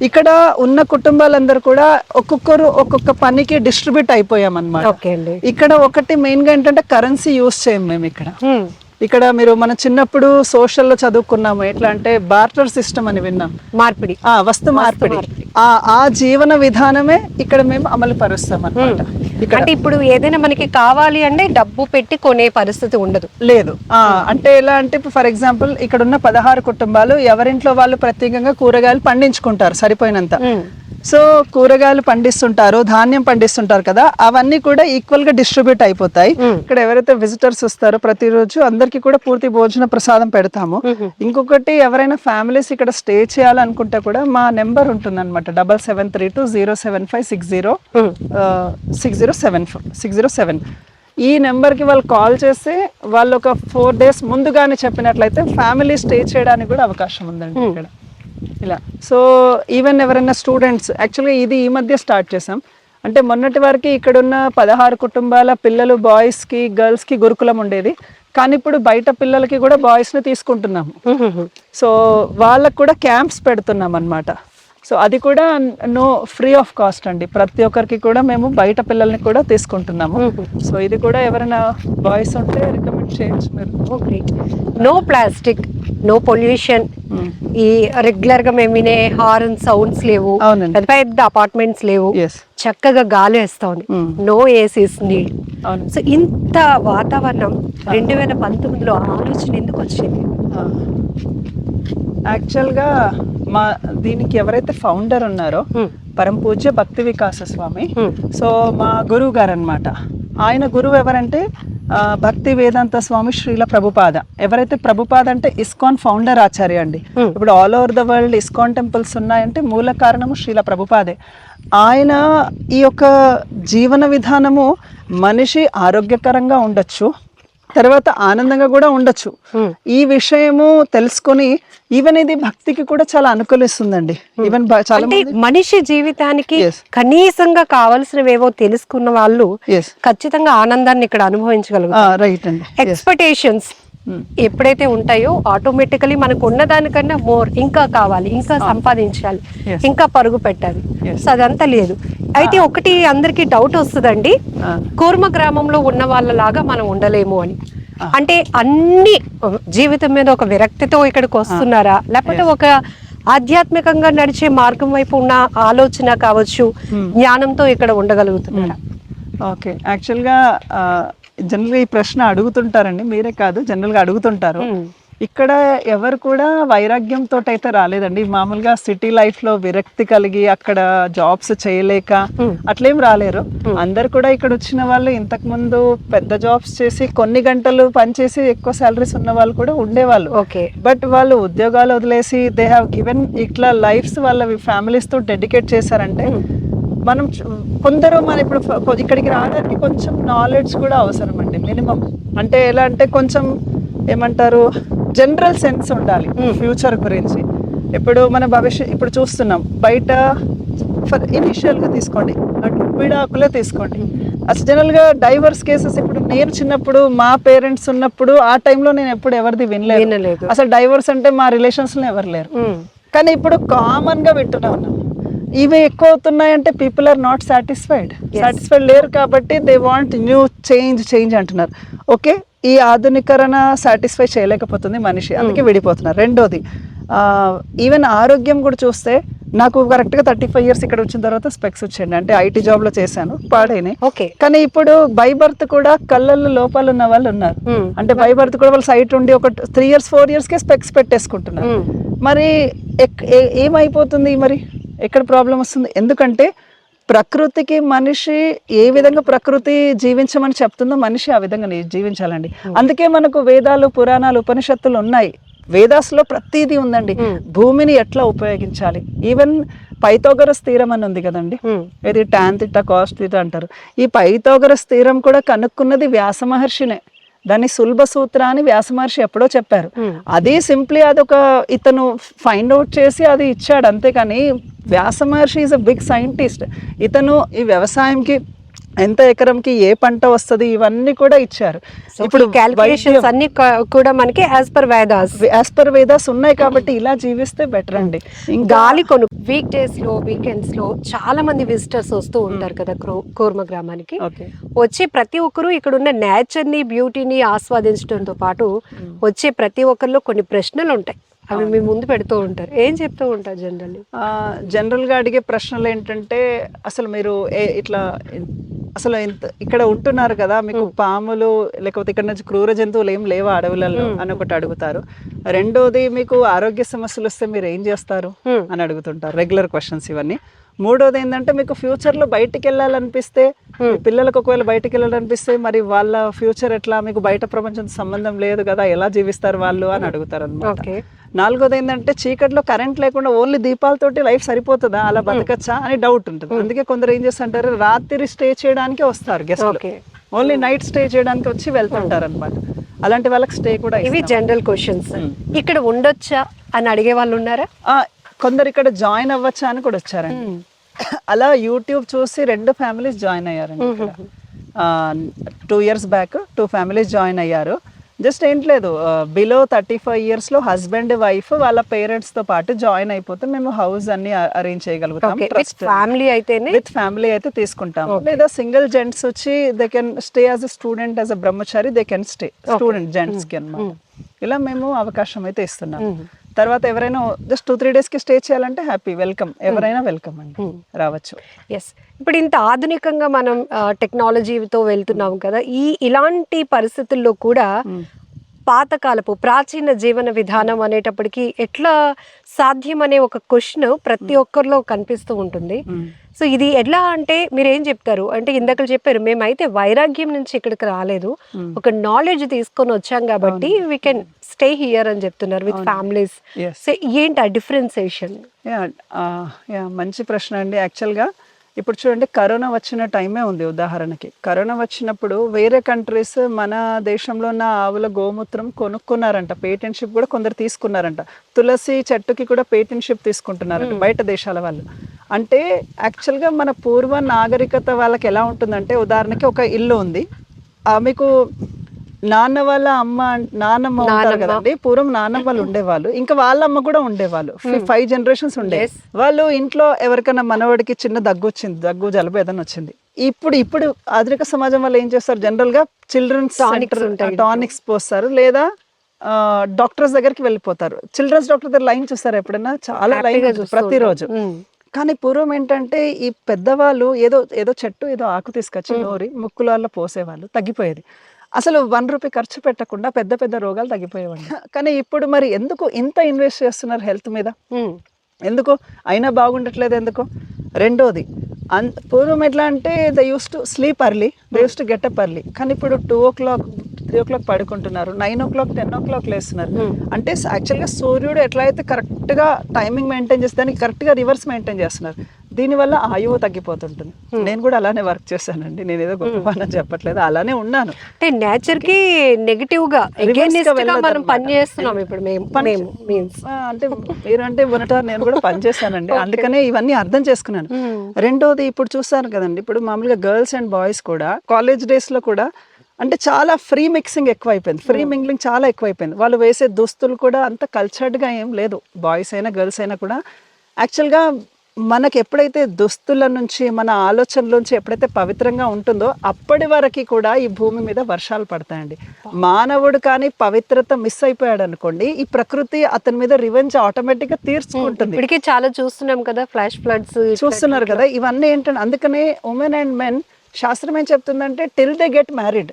ఇక్కడ ఉన్న కుటుంబాలందరూ కూడా ఒక్కొక్కరు ఒక్కొక్క పనికి డిస్ట్రిబ్యూట్ అయిపోయాం అన్నమాట. ఇక్కడ ఒకటి మెయిన్ గా ఏంటంటే కరెన్సీ యూజ్ చేయం మేము ఇక్కడ మీరు మన చిన్నప్పుడు సోషల్లో చదువుకున్నాము, ఎట్లా అంటే బార్టర్ సిస్టమ్ అని విన్నాం, మార్పిడి, వస్తు మార్పిడి. ఆ జీవన విధానమే ఇక్కడ మేము అమలు పరుస్తాం అన్నమాట. అంటే ఇప్పుడు ఏదైనా మనకి కావాలి అంటే డబ్బు పెట్టి కొనే పరిస్థితి ఉండదు, లేదు. అంటే ఎలా అంటే ఫర్ ఎగ్జాంపుల్ ఇక్కడ ఉన్న 16 కుటుంబాలు ఎవరింట్లో వాళ్ళు ప్రత్యేకంగా కూరగాయలు పండించుకుంటారు సరిపోయినంత. సో కూరగాయలు పండిస్తుంటారు, ధాన్యం పండిస్తుంటారు కదా, అవన్నీ కూడా ఈక్వల్ గా డిస్ట్రిబ్యూట్ అయిపోతాయి. ఇక్కడ ఎవరైతే విజిటర్స్ వస్తారో ప్రతిరోజు అందరికి కూడా పూర్తి భోజన ప్రసాదం పెడతాము. ఇంకొకటి ఎవరైనా ఫ్యామిలీస్ ఇక్కడ స్టే చేయాలనుకుంటే కూడా మా నెంబర్ ఉంటుంది అనమాట, 7732075607. ఈ నెంబర్కి వాళ్ళు కాల్ చేస్తే వాళ్ళు ఒక 4 days ముందుగానే చెప్పినట్లయితే ఫ్యామిలీ స్టే చేయడానికి కూడా అవకాశం ఉందండి ఇక్కడ ఇలా. సో ఈవెన్ ఎవరైనా స్టూడెంట్స్, యాక్చువల్గా ఇది ఈ మధ్య స్టార్ట్ చేసాం. అంటే మొన్నటి వరకు ఇక్కడున్న 16 కుటుంబాల పిల్లలు, బాయ్స్కి గర్ల్స్కి గురుకులం ఉండేది, కానీ ఇప్పుడు బయట పిల్లలకి కూడా బాయ్స్ని తీసుకుంటున్నాము. సో వాళ్ళకు కూడా క్యాంప్స్ పెడుతున్నాం అన్నమాట. సో అది కూడా ఫ్రీ ఆఫ్ కాస్ట్ అండి, ప్రతి ఒక్కరికి కూడా మేము బయట పిల్లల్ని కూడా తీసుకుంటున్నాము. సో ఇది కూడా ఎవరైనా బాయ్స్ ఉంటే రికమెండ్ చేయొచ్చు మీరు. నో ప్లాస్టిక్, నో పొల్యూషన్, ఈ రెగ్యులర్ గా మేము వినే హార్న్ సౌండ్స్ లేవు, పెద్ద పెద్ద అపార్ట్మెంట్స్ లేవు, చక్కగా గాలి వేస్తోంది, నో ఏసీస్ నీడ్. సో ఇంత వాతావరణం 2019లో ఆలోచన ఎందుకు వచ్చింది? యాక్చువల్గా దీనికి ఎవరైతే ఫౌండర్ ఉన్నారో పరమ పూజ్య భక్తి వికాస స్వామి, సో మా గురువు గారు అనమాట. ఆయన గురువు ఎవరంటే భక్తి వేదాంత స్వామి శ్రీల ప్రభుపాద. ఎవరైతే ప్రభుపాద అంటే ఇస్కాన్ ఫౌండర్ ఆచార్య అండి. ఇప్పుడు all over the world ISKCON temples ఉన్నాయంటే మూల కారణము శ్రీల ప్రభుపాదే. ఆయన ఈ యొక్క జీవన విధానము మనిషి ఆరోగ్యకరంగా ఉండొచ్చు, తర్వాత ఆనందంగా కూడా ఉండొచ్చు. ఈ విషయము తెలుసుకొని ఈవెన్ ఇది భక్తికి కూడా చాలా అనుకూలిస్తుందండి. ఈవెన్ చాలా మనిషి జీవితానికి కనీసంగా కావాల్సినవేవో తెలుసుకున్న వాళ్ళు ఖచ్చితంగా ఆనందాన్ని ఇక్కడ అనుభవించగలుగుతారు. రైట్ అండి. ఎక్స్పెక్టేషన్స్ ఎప్పుడైతే ఉంటాయో ఆటోమేటికలీ మనకు ఉన్నదానికన్నా మోర్, ఇంకా కావాలి, ఇంకా సంపాదించాలి, ఇంకా పరుగు పెట్టాలి. సో అదంతా లేదు. అయితే ఒకటి అందరికి డౌట్ వస్తుందండి, కూర్మ గ్రామంలో ఉన్న వాళ్ళలాగా మనం ఉండలేము అని. అంటే అన్ని జీవితం మీద ఒక విరక్తితో ఇక్కడికి వస్తున్నారా, లేకపోతే ఒక ఆధ్యాత్మికంగా నడిచే మార్గం వైపు ఉన్న ఆలోచన కావచ్చు, జ్ఞానంతో ఇక్కడ ఉండగలుగుతున్నారా? ఓకే, యాక్చువల్గా జనరల్గా ఈ ప్రశ్న అడుగుతుంటారండి, మీరే కాదు జనరల్గా అడుగుతుంటారు. ఇక్కడ ఎవరు కూడా వైరాగ్యంతో అయితే రాలేదండి. మామూలుగా సిటీ లైఫ్ లో విరక్తి కలిగి అక్కడ జాబ్స్ చేయలేక అట్లేం రాలేరు. అందరు కూడా ఇక్కడ వచ్చిన వాళ్ళు ఇంతకు ముందు పెద్ద జాబ్స్ చేసి కొన్ని గంటలు పనిచేసి ఎక్కువ సాలరీస్ ఉన్న వాళ్ళు కూడా ఉండేవాళ్ళు. ఓకే. బట్ వాళ్ళు ఉద్యోగాలు వదిలేసి దే హ్యావ్ గివెన్ ఇట్లా లైఫ్స్ వాళ్ళ ఫ్యామిలీస్ తో డెడికేట్ చేశారంటే మనం కొందరు మన ఇప్పుడు ఇక్కడికి రావడానికి కొంచెం నాలెడ్జ్ కూడా అవసరం అండి, మినిమం. అంటే ఎలా అంటే కొంచెం ఏమంటారు, జనరల్ సెన్స్ ఉండాలి ఫ్యూచర్ గురించి. ఇప్పుడు మన భవిష్యత్ ఇప్పుడు చూస్తున్నాం బయట, ఫర్ ఇనిషియల్గా తీసుకోండి, అటు విడాకులే తీసుకోండి. అసలు జనరల్గా డైవర్స్ కేసెస్ ఇప్పుడు నేను చిన్నప్పుడు మా పేరెంట్స్ ఉన్నప్పుడు ఆ టైంలో నేను ఎప్పుడు ఎవరిది వినలేదు. అసలు డైవర్స్ అంటే మా రిలేషన్స్లో ఎవరు లేరు. కానీ ఇప్పుడు కామన్గా వింటూనే ఉన్నాం. ఇవి ఎక్కువ అవుతున్నాయంటే పీపుల్ ఆర్ నాట్ సాటిస్ఫైడ్ లేరు కాబట్టి దే వాంట్ న్యూ చేంజ్ అంటున్నారు. ఓకే, ఈ ఆధునికరణ సాటిస్ఫై చేయలేకపోతుంది మనిషి, అందుకే విడిపోతున్నారు. రెండోది ఈవెన్ ఆరోగ్యం కూడా చూస్తే నాకు కరెక్ట్గా 35 years ఇక్కడ వచ్చిన తర్వాత స్పెక్స్ వచ్చాయండి. అంటే ఐటీ జాబ్లో చేశాను, పాడైనాయి. ఓకే. కానీ ఇప్పుడు బై బర్త్ కూడా కళ్ళల్లో లోపాలు ఉన్న వాళ్ళు ఉన్నారు. అంటే బై బర్త్ కూడా వాళ్ళు సైట్ ఉండి ఒక 3 years 4 yearsకే స్పెక్స్ పెట్టేసుకుంటున్నారు. మరి ఏమైపోతుంది, మరి ఎక్కడ ప్రాబ్లం వస్తుంది? ఎందుకంటే ప్రకృతికి మనిషి ఏ విధంగా ప్రకృతి జీవించమని చెప్తుందో మనిషి ఆ విధంగా జీవించాలండి. అందుకే మనకు వేదాలు, పురాణాలు, ఉపనిషత్తులు ఉన్నాయి. వేదాస్లో ప్రతిదీ ఉందండి. భూమిని ఎట్లా ఉపయోగించాలి. ఈవెన్ పైథాగరస్ థీరం అని ఉంది కదండి, ఇది టాన్ థీటా కాస్ థీటా అంటారు. ఈ పైథాగరస్ థీరం కూడా కనుక్కున్నది వ్యాస మహర్షినే. దాన్ని సులభ సూత్ర అని వ్యాస మహర్షి ఎప్పుడో చెప్పారు. అది సింప్లీ అదొక ఇతను ఫైండ్ అవుట్ చేసి అది ఇచ్చాడు, అంతేకాని వ్యాస మహర్షి ఈజ్ అ బిగ్ సైంటిస్ట్. ఇతను ఈ వ్యవసాయంకి ఎంత ఎకరంకి ఏ పంట వస్తుంది ఇవన్నీ కూడా ఇచ్చారు. ఇప్పుడు క్యాలిక్యులేషన్స్ అన్ని కూడా మనకి యాజ్ పర్ వేదాస్ ఉన్నాయి కాబట్టి ఇలా జీవిస్తే బెటర్ అండి. గాలి కొను వీక్ డేస్ లో, వీకెండ్స్ లో చాలా మంది విజిటర్స్ వస్తూ ఉంటారు కదా కోర్మ గ్రామానికి. వచ్చే ప్రతి ఒక్కరు ఇక్కడ ఉన్న నేచర్ ని, బ్యూటీని ఆస్వాదించడంతో పాటు వచ్చే ప్రతి ఒక్కరిలో కొన్ని ప్రశ్నలు ఉంటాయి. అవి మీ ముందు పెడుతూ ఉంటారు. ఏం చెప్తూ ఉంటారు జనరల్గా అడిగే ప్రశ్నలు ఏంటంటే, అసలు మీరు ఇట్లా అసలు ఇక్కడ ఉంటున్నారు కదా, మీకు పాములు లేకపోతే ఇక్కడ నుంచి క్రూర జంతువులు ఏం లేవా అడవులలో అని ఒకటి అడుగుతారు. రెండోది, మీకు ఆరోగ్య సమస్యలు వస్తే మీరు ఏం చేస్తారు అని అడుగుతుంటారు. రెగ్యులర్ క్వశ్చన్స్ ఇవన్నీ. మూడోది ఏంటంటే, మీకు ఫ్యూచర్లో బయటికి వెళ్ళాలనిపిస్తే, పిల్లలకు ఒకవేళ బయటికి వెళ్ళాలనిపిస్తే మరి వాళ్ళ ఫ్యూచర్ ఎట్లా, మీకు బయట ప్రపంచంతో సంబంధం లేదు కదా, ఎలా జీవిస్తారు వాళ్ళు అని అడుగుతారు అన్నమాట. నాలుగోది ఏంటంటే, చీకట్లో కరెంట్ లేకుండా ఓన్లీ దీపాలతోటి లైఫ్ సరిపోతుందా, అలా బతకచ్చా అని డౌట్ ఉంటుంది. అందుకే కొందరు ఏం చేస్తుంటారు, రాత్రి స్టే చేయడానికి వస్తారు గెస్ట్లు, ఓన్లీ నైట్ స్టే చేయడానికి వచ్చి వెళ్తుంటారు అనమాట. అలాంటి వాళ్ళకి స్టే కూడా. ఇవి జనరల్ క్వశ్చన్స్. ఇక్కడ ఉండొచ్చా అని అడిగే వాళ్ళు ఉన్నారా? కొందరు ఇక్కడ జాయిన్ అవ్వచ్చా అని కూడా వచ్చారండి. అలా యూట్యూబ్ చూసి 2 families జాయిన్ అయ్యారండి. 2 years బ్యాక్ 2 families జాయిన్ అయ్యారు. జస్ట్ ఏం లేదు, బిలో 35 years లో హస్బెండ్ వైఫ్ వాళ్ళ పేరెంట్స్ తో పాటు జాయిన్ అయిపోతే మేము హౌస్ అన్ని అరేంజ్ చేయగలుగుతాం. విత్ ఫ్యామిలీ అయితే తీసుకుంటాం. లేదా సింగిల్ జెంట్స్ వచ్చి they can stay as a student, as a brahmachari they can stay, student gents కి అన్నమాట. ఇలా మేము అవకాశం అయితే ఇస్తున్నాం. తర్వాత ఎవరైనా జస్ట్ 2-3 days కి స్టే చేయాలంటే హ్యాపీ, వెల్కమ్, ఎవరైనా వెల్కమ్ అండి, రావచ్చు. ఎస్. ఇప్పుడు ఇంత ఆధునికంగా మనం టెక్నాలజీతో వెళ్తున్నాం కదా, ఇలాంటి పరిస్థితుల్లో కూడా పాతకాలపు ప్రాచీన జీవన విధానం అనేటప్పటికి ఎట్లా సాధ్యం అనే ఒక క్వశ్చన్ ప్రతి ఒక్కరిలో కనిపిస్తూ ఉంటుంది. సో ఇది ఎట్లా అంటే మీరు ఏం చెప్తారు అంటే, ఇందాక చెప్పారు మేమైతే వైరాగ్యం నుంచి ఇక్కడికి రాలేదు, ఒక నాలెడ్జ్ తీసుకొని వచ్చాం కాబట్టి వీ కెన్ స్టే హియర్ అని చెప్తున్నారు విత్ ఫ్యామిలీస్. సో ఏంటి ఆ డిఫరెన్సియేషన్? మంచి ప్రశ్న అండి. యాక్చువల్గా ఇప్పుడు చూడండి, కరోనా వచ్చిన టైమే ఉంది. ఉదాహరణకి కరోనా వచ్చినప్పుడు వేరే కంట్రీస్ మన దేశంలో ఉన్న ఆవుల గోమూత్రం కొనుక్కున్నారంట, పేటెంట్షిప్ కూడా కొందరు తీసుకున్నారంట. తులసి చెట్టుకి కూడా పేటెంట్షిప్ తీసుకుంటున్నారంట బయట దేశాల వాళ్ళు. అంటే యాక్చువల్గా మన పూర్వ నాగరికత వాళ్ళకి ఎలా ఉంటుందంటే, ఉదాహరణకి ఒక ఇల్లు ఉంది, మీకు నాన్న వాళ్ళ నాన్నమ్మ ఉంటారు కదండి, పూర్వం నాన్నమ్మలు ఉండేవాళ్ళు, ఇంకా వాళ్ళ అమ్మ కూడా ఉండేవాళ్ళు. 5 generations ఉండే వాళ్ళు. ఇంట్లో ఎవరికైనా మనవాడికి చిన్న దగ్గు వచ్చింది, దగ్గు జలుబు ఏదైనా వచ్చింది, ఇప్పుడు ఆధునిక సమాజం వల్ల ఏం చేస్తారు, జనరల్ గా చిల్డ్రన్స్ టానిక్స్ పోస్తారు, లేదా డాక్టర్స్ దగ్గరికి వెళ్ళిపోతారు. చిల్డ్రన్స్ డాక్టర్ దగ్గర లైన్ చూస్తారు ఎప్పుడైనా, చాలా లైన్ ప్రతిరోజు. కానీ పూర్వం ఏంటంటే, ఈ పెద్దవాళ్ళు ఏదో చెట్టు ఏదో ఆకు తీసుకొచ్చి నోరి ముక్కులలో పోసేవాళ్ళు, తగ్గిపోయేది. అసలు 1 రూపీ ఖర్చు పెట్టకుండా పెద్ద పెద్ద రోగాలు తగ్గిపోయేవండి. కానీ ఇప్పుడు మరి ఎందుకు ఇంత ఇన్వెస్ట్ చేస్తున్నారు హెల్త్ మీద? ఎందుకు అయినా బాగుండట్లేదు ఎందుకు? రెండోది పూర్వం ఎట్లా అంటే they use to sleep early, they use to get up early. కానీ ఇప్పుడు 2 o'clock 3 o'clock పడుకుంటున్నారు, 9 o'clock 10 o'clock లేస్తున్నారు. అంటే యాక్చువల్గా సూర్యుడు ఎట్లా అయితే కరెక్ట్గా టైమింగ్ మెయింటైన్ చేస్తే దానికి కరెక్ట్గా రివర్స్ మెయింటైన్ చేస్తున్నారు. దీనివల్ల ఆయువు తగ్గిపోతుంటుంది. నేను కూడా అలానే వర్క్ చేశానండి, నేను ఏదో గొప్ప చెప్పట్లేదు, అలానే ఉన్నాను. అంటే నేచర్ కి నెగిటివ్ గా మనం పని చేస్తున్నాం ఇప్పుడు అంటే మీరు అంటే ఉన్నటారు, నేను కూడా పని చేశానండి, అందుకనే ఇవన్నీ అర్థం చేసుకున్నాను. రెండోది ఇప్పుడు చూస్తారు కదండి, ఇప్పుడు మామూలుగా గర్ల్స్ అండ్ బాయ్స్ కూడా కాలేజ్ డేస్ లో కూడా అంటే చాలా ఫ్రీ మిక్సింగ్ ఎక్కువైపోయింది, ఫ్రీ మింగ్లింగ్ చాలా ఎక్కువైపోయింది. వాళ్ళు వేసే దుస్తులు కూడా అంత కల్చర్డ్గా ఏం లేదు, బాయ్స్ అయినా గర్ల్స్ అయినా కూడా. యాక్చువల్గా మనకి ఎప్పుడైతే దుస్తుల నుంచి మన ఆలోచనల నుంచి ఎప్పుడైతే పవిత్రంగా ఉంటుందో అప్పటి వరకు కూడా ఈ భూమి మీద వర్షాలు పడతాయండి. మానవుడు కానీ పవిత్రత మిస్ అయిపోయాడు అనుకోండి, ఈ ప్రకృతి అతని మీద రివెంజ్ ఆటోమేటిక్ గా తీర్చుకుంటుంది. ఇప్పటికే చాలా చూస్తున్నాం కదా, ఫ్లాష్ ఫ్లడ్స్ చూస్తున్నారు కదా, ఇవన్నీ ఏంటంటే అందుకనే ఉమెన్ అండ్ మెన్ శాస్త్రం ఏం చెప్తుందంటే till they get married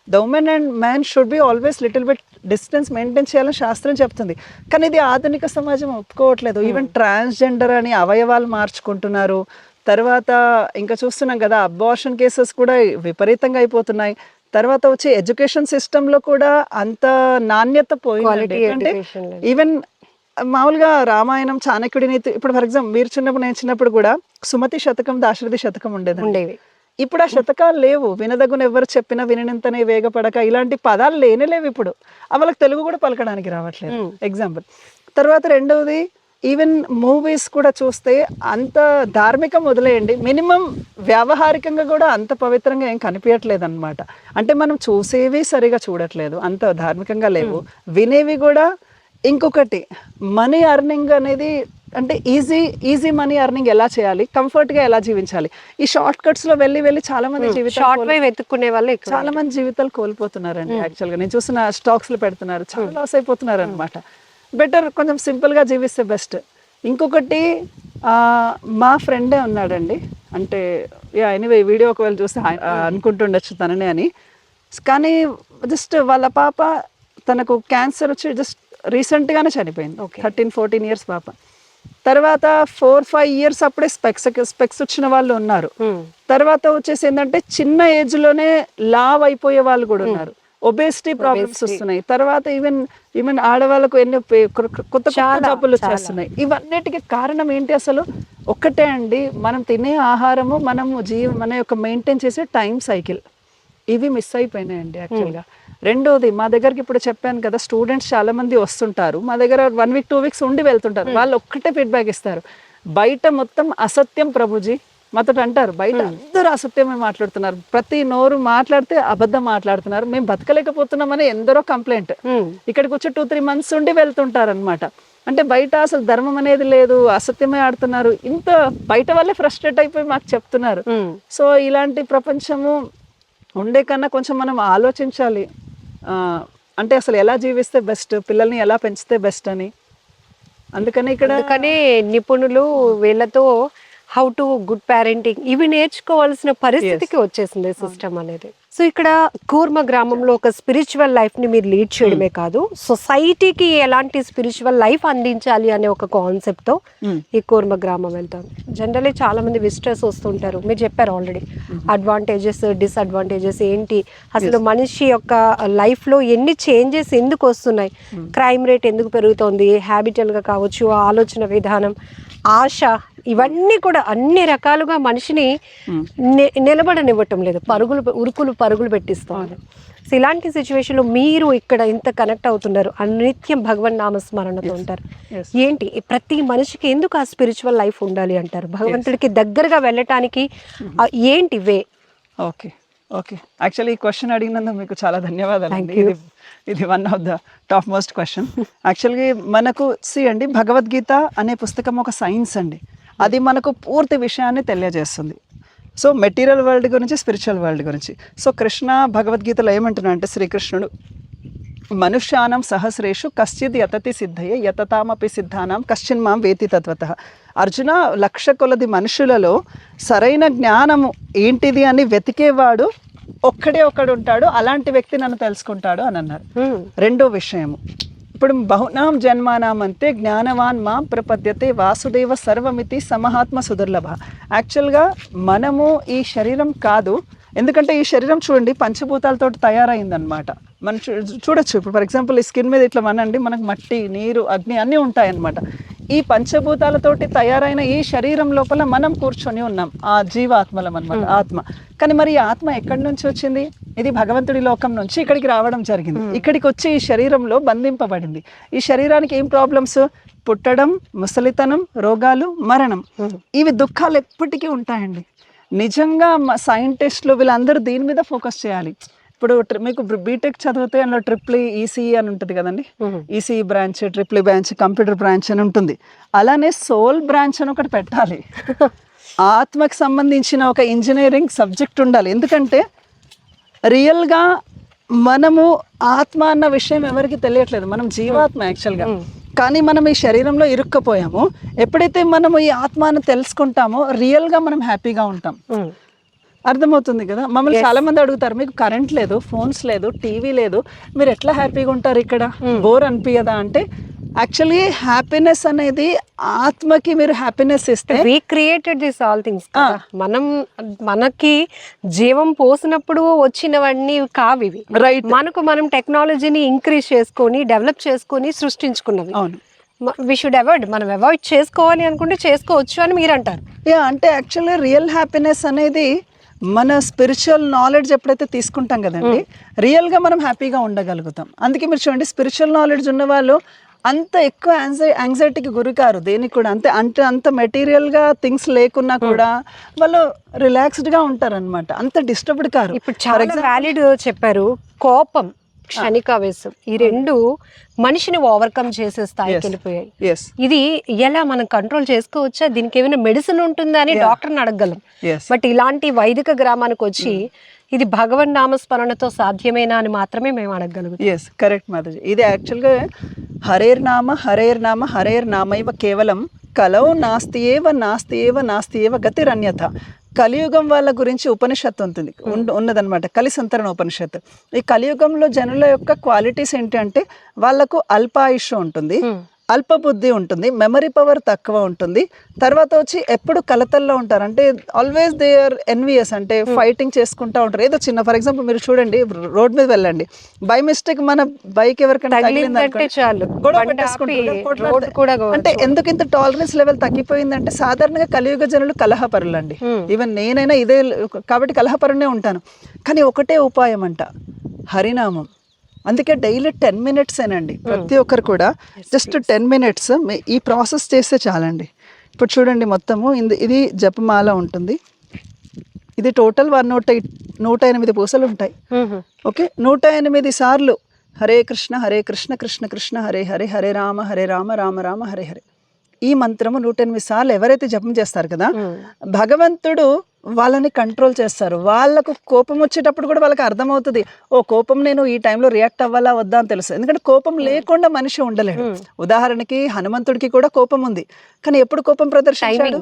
the women and man should be always little bit distance maintain చేయాలని శాస్త్రం చెప్తుంది. కానీ ఇది ఆధునిక సమాజం ఒప్పుకోవట్లేదు. ఈవెన్ ట్రాన్స్జెండర్ అని అవయవాలు మార్చుకుంటున్నారు. తర్వాత ఇంకా చూస్తున్నాం కదా, అబార్షన్ కేసెస్ కూడా విపరీతంగా అయిపోతున్నాయి. తర్వాత వచ్చే ఎడ్యుకేషన్ సిస్టంలో కూడా అంత నాణ్యత పోయింది. అంటే ఈవెన్ మామూలుగా రామాయణం, చాణక్యుడి నీతి, ఇప్పుడు ఫర్ ఎగ్జాంపుల్ మీరు చిన్నప్పుడు, నేను చిన్నప్పుడు కూడా సుమతి శతకం, దాశరథి శతకం ఉండేవి. ఇప్పుడు ఆ శతకాలు లేవు. వినదగున ఎవరు చెప్పినా వినంతనే వేగపడక, ఇలాంటి పదాలు లేవు ఇప్పుడు. వాళ్ళకి తెలుగు కూడా పలకడానికి రావట్లేదు ఎగ్జాంపుల్. తర్వాత రెండవది ఈవెన్ మూవీస్ కూడా చూస్తే అంత ధార్మికం వదిలేయండి, మినిమం వ్యావహారికంగా కూడా అంత పవిత్రంగా ఏం కనిపించట్లేదు అనమాట. అంటే మనం చూసేవి సరిగా చూడట్లేదు, అంత ధార్మికంగా లేవు. వినేవి కూడా. ఇంకొకటి మనీ అర్నింగ్ అనేది, అంటే ఈజీ మనీ అర్నింగ్ ఎలా చేయాలి, కంఫర్ట్ గా ఎలా జీవించాలి, ఈ షార్ట్ కట్స్ లో వెళ్ళి చాలా మంది వెతుక్కునే వాళ్ళు చాలా మంది జీవితాలు కోల్పోతున్నారండి. యాక్చువల్ గా నేను చూసిన స్టాక్స్ లో పెడుతున్నారు, చాలా లాస్ అయిపోతున్నారు అనమాట. బెటర్ కొంచెం సింపుల్ గా జీవిస్తే బెస్ట్. ఇంకొకటి మా ఫ్రెండే ఉన్నాడండి, అంటే ఎనీవే వీడియో ఒకవేళ చూస్తే అనుకుంటుండొచ్చు తననే అని. కానీ జస్ట్ వాళ్ళ పాప తనకు క్యాన్సర్ వచ్చి జస్ట్ రీసెంట్గానే చనిపోయింది, 13-14 years పాప. తర్వాత 4-5 years అప్పుడే స్పెక్స్ వచ్చిన వాళ్ళు ఉన్నారు. తర్వాత వచ్చేసి ఏంటంటే చిన్న ఏజ్ లోనే లావ్ అయిపోయే వాళ్ళు కూడా ఉన్నారు. ఒబేసిటీ ప్రాబ్లమ్స్ వస్తున్నాయి. తర్వాత ఈవెన్ ఆడవాళ్ళకు ఎన్నో కొత్త జబ్బులు వచ్చేస్తున్నాయి. ఇవన్నిటికీ కారణం ఏంటి అసలు? ఒక్కటే అండి, మనం తినే ఆహారము, మనము మన యొక్క మెయింటైన్ చేసే టైం సైకిల్, ఇవి మిస్ అయిపోయినాయండి యాక్చువల్గా. రెండోది, మా దగ్గరికి ఇప్పుడు చెప్పాను కదా, స్టూడెంట్స్ చాలా మంది వస్తుంటారు మా దగ్గర, 1 week 2 weeks ఉండి వెళ్తుంటారు. వాళ్ళు ఒక్కటే ఫీడ్బ్యాక్ ఇస్తారు, బయట మొత్తం అసత్యం ప్రభుజీ మాతో అంటారు. బయట అందరూ అసత్యమే మాట్లాడుతున్నారు, ప్రతి నోరు మాట్లాడితే అబద్ధం మాట్లాడుతున్నారు, మేము బతకలేకపోతున్నామని ఎందరో కంప్లైంట్. ఇక్కడికి వచ్చి 2-3 months ఉండి వెళ్తుంటారు అనమాట. అంటే బయట అసలు ధర్మం అనేది లేదు, అసత్యమే ఆడుతున్నారు. ఇంత బయట వాళ్ళే ఫ్రస్ట్రేట్ అయిపోయి మాకు చెప్తున్నారు. సో ఇలాంటి ప్రపంచము ఉండే కన్నా కొంచెం మనం ఆలోచించాలి, అంటే అసలు ఎలా జీవిస్తే బెస్ట్, పిల్లల్ని ఎలా పెంచితే బెస్ట్ అని. అందుకనే నిపుణులు వీళ్ళతో హౌ టు గుడ్ పేరెంటింగ్ ఇవి నేర్చుకోవాల్సిన పరిస్థితికి వచ్చేసింది సిస్టమ్ అనేది. సో ఇక్కడ కూర్మ గ్రామంలో ఒక స్పిరిచువల్ లైఫ్ ని మీరు లీడ్ చేయడమే కాదు, సొసైటీకి ఎలాంటి స్పిరిచువల్ లైఫ్ అందించాలి అనే ఒక కాన్సెప్ట్ తో ఈ కూర్మ గ్రామం వెళ్తాం. జనరల్లీ చాలా మంది విజిటర్స్ వస్తుంటారు, మీరు చెప్పారు ఆల్రెడీ అడ్వాంటేజెస్ డిసడ్వాంటేజెస్ ఏంటి, అసలు మనిషి యొక్క లైఫ్ లో ఎన్ని చేంజెస్ ఎందుకు వస్తున్నాయి, క్రైమ్ రేట్ ఎందుకు పెరుగుతోంది, హ్యాబిటల్ గా కావచ్చు, ఆలోచన విధానం, ఆశ, ఇవన్నీ కూడా అన్ని రకాలుగా మనిషిని నిలబడనివ్వటం లేదు, పరుగులు పెట్టిస్తుంది. సో ఇలాంటి సిచ్యువేషన్లో మీరు ఇక్కడ ఇంత కనెక్ట్ అవుతున్నారు, అనిత్యం భగవన్ నామస్మరణతో ఉంటారు. ఏంటి ప్రతి మనిషికి ఎందుకు ఆ స్పిరిచువల్ లైఫ్ ఉండాలి అంటారు? భగవంతుడికి దగ్గరగా వెళ్ళటానికి ఏంటి వే? ఓకే యాక్చువల్లీ ఈ క్వశ్చన్ అడిగినందుకు మీకు చాలా ధన్యవాదాలు. ఇది one of the top most question. యాక్చువల్గా మనకు అండి, భగవద్గీత అనే పుస్తకం ఒక సైన్స్ అండి, అది మనకు పూర్తి విషయాన్ని తెలియజేస్తుంది. సో మెటీరియల్ వరల్డ్ గురించి, స్పిరిచువల్ వరల్డ్ గురించి. సో కృష్ణ భగవద్గీతలో ఏమంటున్నా అంటే, శ్రీకృష్ణుడు మనుష్యానం సహస్రేషు కశ్చిద్ యతతి సిద్ధయే యతతామపి సిద్ధానాం కశ్చిన్ మాం వేతి తత్వతః. అర్జున, 1,00,000 కొలది మనుషులలో సరైన జ్ఞానము ఏంటిది అని వెతికేవాడు ఒక్కడే ఒక్కడు ఉంటాడు, అలాంటి వ్యక్తి నన్ను తెలుసుకుంటాడు అని అన్నారు. రెండో విషయము, ఇప్పుడు బహునాం జన్మానాం అంతే జ్ఞానవాన్ మాం ప్రపద్యతే వాసుదేవ సర్వమితి సమహాత్మ సుదుర్లభ. యాక్చువల్గా మనము ఈ శరీరం కాదు, ఎందుకంటే ఈ శరీరం చూడండి పంచభూతాలతో తయారైందనమాట. మనం చూడొచ్చు, ఇప్పుడు ఫర్ ఎగ్జాంపుల్ ఈ స్కిన్ మీద ఇట్లా మనండి, మనకు మట్టి, నీరు, అగ్ని అన్నీ ఉంటాయన్నమాట. ఈ పంచభూతాలతోటి తయారైన ఈ శరీరం లోపల మనం కూర్చొని ఉన్నాం, ఆ జీవాత్మలం అనమాట, ఆత్మ. కానీ మరి ఈ ఆత్మ ఎక్కడి నుంచి వచ్చింది? ఇది భగవంతుడి లోకం నుంచి ఇక్కడికి రావడం జరిగింది. ఇక్కడికి వచ్చి ఈ శరీరంలో బంధింపబడింది. ఈ శరీరానికి ఏం ప్రాబ్లమ్స్? పుట్టడం, ముసలితనం, రోగాలు, మరణం. ఇవి దుఃఖాలు ఎప్పటికీ ఉంటాయండి. నిజంగా సైంటిస్టులు వీళ్ళందరూ దీని మీద ఫోకస్ చేయాలి. ఇప్పుడు మీకు బీటెక్ చదివితే అందులో ట్రిపుల్ ఈసీఈ అని ఉంటుంది కదండి, ECE branch, triple branch, computer branch అని ఉంటుంది. అలానే సోల్ బ్రాంచ్ అని ఒకటి పెట్టాలి. ఆత్మకి సంబంధించిన ఒక ఇంజనీరింగ్ సబ్జెక్ట్ ఉండాలి. ఎందుకంటే రియల్గా మనము ఆత్మ అన్న విషయం ఎవరికి తెలియట్లేదు. మనం జీవాత్మ యాక్చువల్గా, కానీ మనం ఈ శరీరంలో ఇరుక్కపోయాము. ఎప్పుడైతే మనము ఈ ఆత్మను తెలుసుకుంటామో రియల్గా మనం హ్యాపీగా ఉంటాం. అర్థమవుతుంది కదా? మమ్మల్ని చాలా మంది అడుగుతారు, మీకు కరెంట్ లేదు, ఫోన్స్ లేదు, టీవీ లేదు, మీరు ఎట్లా హ్యాపీగా ఉంటారు ఇక్కడ, బోర్ అనిపించదా అంటే, యాక్చువల్లీ హ్యాపీనెస్ అనేది ఆత్మకి మీరు హ్యాపీనెస్ ఇస్తే, we created this all things. మనకి జీవం పోసినప్పుడు వచ్చినవన్నీ కావు ఇవి. రైట్. మనం టెక్నాలజీని ఇంక్రీజ్ చేసుకొని డెవలప్ చేసుకొని సృష్టించుకున్నవి. అవును. We should avoid. మనం అవాయిడ్ చేసుకోవాలి అనుకుంటే చేసుకోవచ్చు అని మీరు అంటారు. అంటే యాక్చువల్లీ రియల్ హ్యాపీనెస్ అనేది మన స్పిరిచువల్ నాలెడ్జ్ ఎప్పుడైతే తీసుకుంటాం కదండి, రియల్గా మనం హ్యాపీగా ఉండగలుగుతాం. అందుకే మీరు చూడండి, స్పిరిచువల్ నాలెడ్జ్ ఉన్న వాళ్ళు అంత ఎక్కువ యాంగ్జైటీకి గురికారు దేనికి కూడా. అంత మెటీరియల్గా థింగ్స్ లేకున్నా కూడా వాళ్ళు రిలాక్స్డ్గా ఉంటారనమాట, అంత డిస్టర్బ్డ్ కారు. ఇప్పుడు చాలా వ్యాలిడ్ చెప్పారు. కోపం, క్షణికావేశం, ఈ రెండు మనిషిని ఓవర్కమ్ చేసే స్థాయికి వెళ్ళిపోయాయి. ఇది ఎలా మనం కంట్రోల్ చేసుకోవచ్చా? దీనికి ఏమైనా మెడిసిన్ ఉంటుందా అని డాక్టర్ని అడగగలం. బట్ ఇలాంటి వైదిక గ్రామానికి వచ్చి ఇది భగవన్ నామస్మరణతో సాధ్యమేనా అని మాత్రమే మేము అడగగలుగుతాం. Yes, correct Mataji. ఇది యాక్చువల్గా హరేర్ నామ హరేర్ నామైవ కేవలం కలౌ నాస్తియేవ గతిరన్యథ. కలియుగం వాళ్ళ గురించి ఉపనిషత్తు ఉన్నదన్నమాట, కలి సంతరణ ఉపనిషత్తు. ఈ కలియుగంలో జనుల యొక్క క్వాలిటీస్ ఏంటి అంటే, వాళ్ళకు అల్పాయుష్ ఉంటుంది, అల్ప బుద్ధి ఉంటుంది, మెమరీ పవర్ తక్కువ ఉంటుంది, తర్వాత వచ్చి ఎప్పుడు కలతల్లో ఉంటారు. అంటే ఆల్వేస్ దే ఆర్ ఎన్వియస్, అంటే ఫైటింగ్ చేసుకుంటూ ఉంటారు. ఏదో చిన్న, ఫర్ ఎగ్జాంపుల్ మీరు చూడండి, రోడ్ మీద వెళ్ళండి, బై మిస్టేక్ మన బైక్ ఎవరికైనా అంటే ఎందుకు ఇంత టాలరెన్స్ లెవెల్ తగ్గిపోయిందంటే, సాధారణంగా కలియుగ జనులు కలహపరులు అండి. ఈవెన్ నేనైనా ఇదే కాబట్టి కలహపరునే ఉంటాను. కానీ ఒకటే ఉపాయం అంట, హరినామం. అందుకే డైలీ 10 minutes ఏనండి, ప్రతి ఒక్కరు కూడా జస్ట్ 10 minutes ఈ ప్రాసెస్ చేస్తే చాలండి. ఇప్పుడు చూడండి, మొత్తము ఇది జపమాల ఉంటుంది. ఇది టోటల్ 108 పూసలు ఉంటాయి. ఓకే, 108 సార్లు హరే కృష్ణ కృష్ణ కృష్ణ హరే హరే, హరే రామ రామ రామ హరే హరే. ఈ మంత్రము 108 సార్లు ఎవరైతే జపం చేస్తారు కదా, భగవంతుడు వాళ్ళని కంట్రోల్ చేస్తారు. వాళ్ళకు కోపం వచ్చేటప్పుడు కూడా వాళ్ళకి అర్థమవుతుంది, ఓ కోపం నేను ఈ టైంలో రియాక్ట్ అవ్వాలా వద్దా అని తెలుసు. ఎందుకంటే కోపం లేకుండా మనిషి ఉండలేడు. ఉదాహరణకి హనుమంతుడికి కూడా కోపం ఉంది, కానీ ఎప్పుడు కోపం ప్రదర్శించాడు?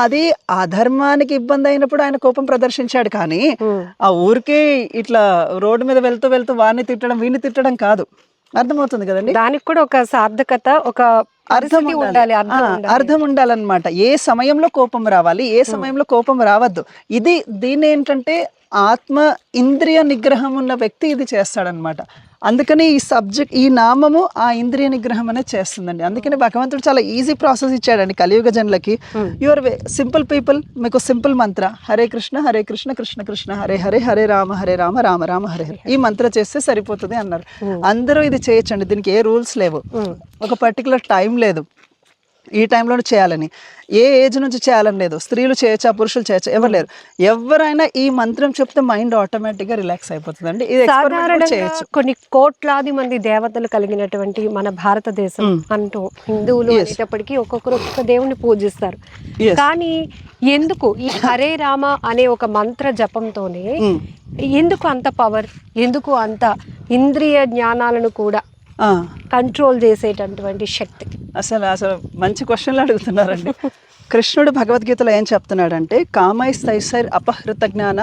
అది అధర్మానికి ఇబ్బంది అయినప్పుడు ఆయన కోపం ప్రదర్శించాడు. కానీ ఆ ఊరికే ఇట్లా రోడ్డు మీద వెళ్తూ వాడిని తిట్టడం, వీడిని తిట్టడం కాదు. అర్థమవుతుంది కదండి? దానికి కూడా ఒక సార్థకత, ఒక అర్థం ఉండాలన్నమాట. ఏ సమయంలో కోపం రావాలి, ఏ సమయంలో కోపం రావద్దు. దీన్ని ఏంటంటే ఆత్మ ఇంద్రియ నిగ్రహం ఉన్న వ్యక్తి ఇది చేస్తాడనమాట. అందుకని ఈ నామము ఆ ఇంద్రియ నిగ్రహం అనేది చేస్తుందండి. అందుకని భగవంతుడు చాలా ఈజీ ప్రాసెస్ ఇచ్చాడండి కలియుగ జనులకి. యువర్ సింపుల్ పీపుల్, మీకు సింపుల్ మంత్ర హరే కృష్ణ కృష్ణ కృష్ణ హరే హరే, హరే రామ రామ రామ హరే హరే. ఈ మంత్ర చేస్తే సరిపోతుంది అన్నారు. అందరూ ఇది చేయొచ్చండి, దీనికి ఏ రూల్స్ లేవు, ఒక పర్టికులర్ టైం లేదు, ఈ టైంలో చేయాలని, ఏ ఏజ్ నుంచి చేయాలని లేదు. స్త్రీలు చేయొచ్చా, పురుషులు చేయొచ్చా, ఎవరు లేరు. ఎవరైనా ఈ మంత్రం చెప్తే మైండ్ ఆటోమేటిక్గా రిలాక్స్ అయిపోతుందండి. ఇది చేయొచ్చు. కొన్ని కోట్లాది మంది దేవతలు కలిగినటువంటి మన భారతదేశం అంటూ హిందువులు అనేటప్పటికీ ఒక్కొక్క దేవుణ్ణి పూజిస్తారు. కానీ ఎందుకు ఈ హరే రామ అనే ఒక మంత్ర జపంతోనే ఎందుకు అంత పవర్, ఎందుకు అంత ఇంద్రియ జ్ఞానాలను కూడా కంట్రోల్ చేసేటటువంటి శక్తి? అసలు మంచి క్వశ్చన్లు అడుగుతున్నారండి. కృష్ణుడు భగవద్గీతలో ఏం చెప్తున్నాడంటే, కామైస్తైసైర్ అపహృత జ్ఞాన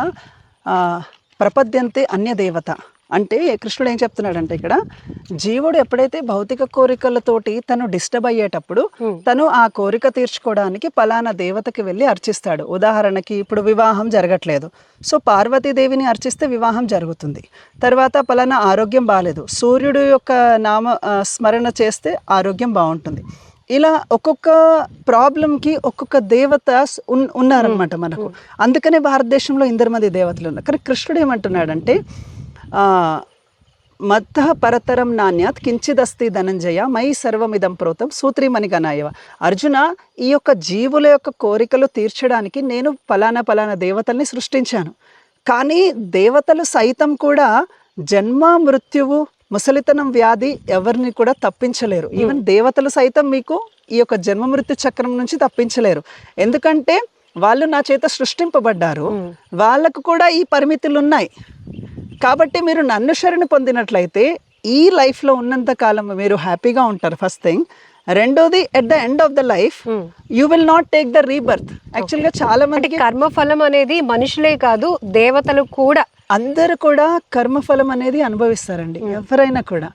ప్రపద్యంతే అన్య దేవత అంటే కృష్ణుడు ఏం చెప్తున్నాడంటే ఇక్కడ జీవుడు ఎప్పుడైతే భౌతిక కోరికలతోటి తను డిస్టర్బ్ అయ్యేటప్పుడు తను ఆ కోరిక తీర్చుకోవడానికి పలానా దేవతకి వెళ్ళి అర్చిస్తాడు. ఉదాహరణకి ఇప్పుడు వివాహం జరగట్లేదు, సో పార్వతీదేవిని అర్చిస్తే వివాహం జరుగుతుంది. తర్వాత పలానా ఆరోగ్యం బాగాలేదు, సూర్యుడు యొక్క నామ స్మరణ చేస్తే ఆరోగ్యం బాగుంటుంది. ఇలా ఒక్కొక్క ప్రాబ్లంకి ఒక్కొక్క దేవత ఉన్నారనమాట మనకు. అందుకనే భారతదేశంలో 8 మంది దేవతలు ఉన్నారు. కానీ కృష్ణుడు ఏమంటున్నాడంటే మత్త పరతరం నాణ్యాత్ కించిదస్తి ధనంజయ మై సర్వమిదం ప్రోతం సూత్రీమణి గణాయవ. అర్జున, ఈ యొక్క జీవుల యొక్క కోరికలు తీర్చడానికి నేను పలానా దేవతల్ని సృష్టించాను. కానీ దేవతలు సైతం కూడా జన్మ మృత్యువు ముసలితనం వ్యాధి ఎవరిని కూడా తప్పించలేరు. ఈవెన్ దేవతలు సైతం మీకు ఈ యొక్క జన్మ మృత్యు చక్రం నుంచి తప్పించలేరు. ఎందుకంటే వాళ్ళు నా చేత సృష్టింపబడ్డారు, వాళ్ళకు కూడా ఈ పరిమితులు ఉన్నాయి. కాబట్టి మీరు నన్ను శరణు పొందినట్లయితే ఈ లైఫ్లో ఉన్నంత కాలం మీరు హ్యాపీగా ఉంటారు, ఫస్ట్ థింగ్. రెండోది, at the end of the life you will not take the rebirth. యాక్చువల్గా చాలా మందికి కర్మఫలం అనేది మనుషులే కాదు దేవతలు కూడా, అందరు కూడా కర్మఫలం అనేది అనుభవిస్తారండి, ఎవరైనా కూడా.